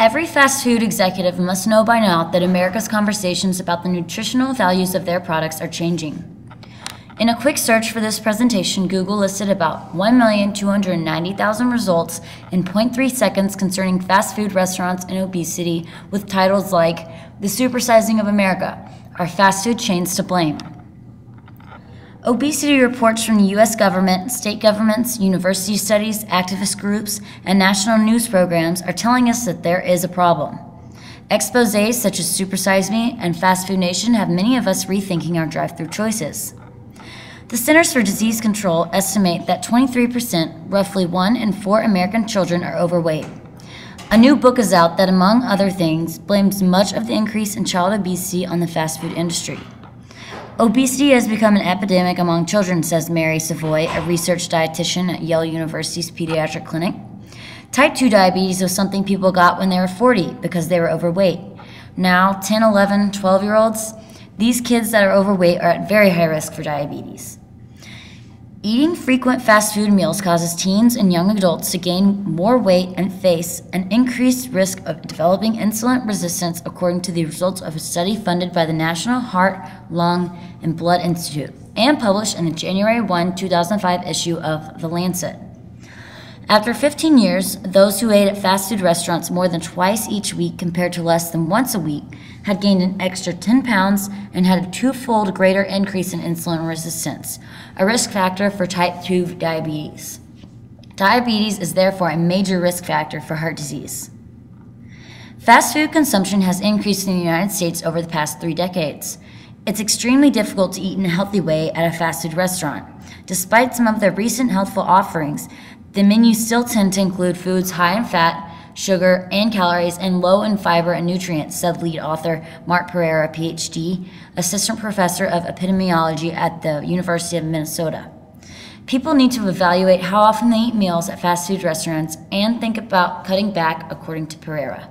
Every fast food executive must know by now that America's conversations about the nutritional values of their products are changing. In a quick search for this presentation, Google listed about 1,290,000 results in 0.3 seconds concerning fast food restaurants and obesity, with titles like "The Supersizing of America: Are Fast Food Chains to Blame?" Obesity reports from the U.S. government, state governments, university studies, activist groups, and national news programs are telling us that there is a problem. Exposés such as Supersize Me and Fast Food Nation have many of us rethinking our drive-thru choices. The Centers for Disease Control estimate that 23%, roughly 1 in 4 American children, are overweight. A new book is out that, among other things, blames much of the increase in child obesity on the fast food industry. Obesity has become an epidemic among children, says Mary Savoy, a research dietitian at Yale University's pediatric clinic. Type 2 diabetes was something people got when they were 40 because they were overweight. Now, 10, 11, 12-year-olds, these kids that are overweight are at very high risk for diabetes. Eating frequent fast food meals causes teens and young adults to gain more weight and face an increased risk of developing insulin resistance, according to the results of a study funded by the National Heart, Lung, and Blood Institute and published in the January 1, 2005 issue of The Lancet. After 15 years, those who ate at fast food restaurants more than twice each week compared to less than once a week had gained an extra 10 pounds and had a twofold greater increase in insulin resistance, a risk factor for type 2 diabetes. Diabetes is therefore a major risk factor for heart disease. Fast food consumption has increased in the United States over the past 3 decades. It's extremely difficult to eat in a healthy way at a fast food restaurant. Despite some of their recent healthful offerings, the menus still tend to include foods high in fat, sugar, and calories, and low in fiber and nutrients, said lead author Mark Pereira, PhD, assistant professor of epidemiology at the University of Minnesota. People need to evaluate how often they eat meals at fast food restaurants and think about cutting back, according to Pereira.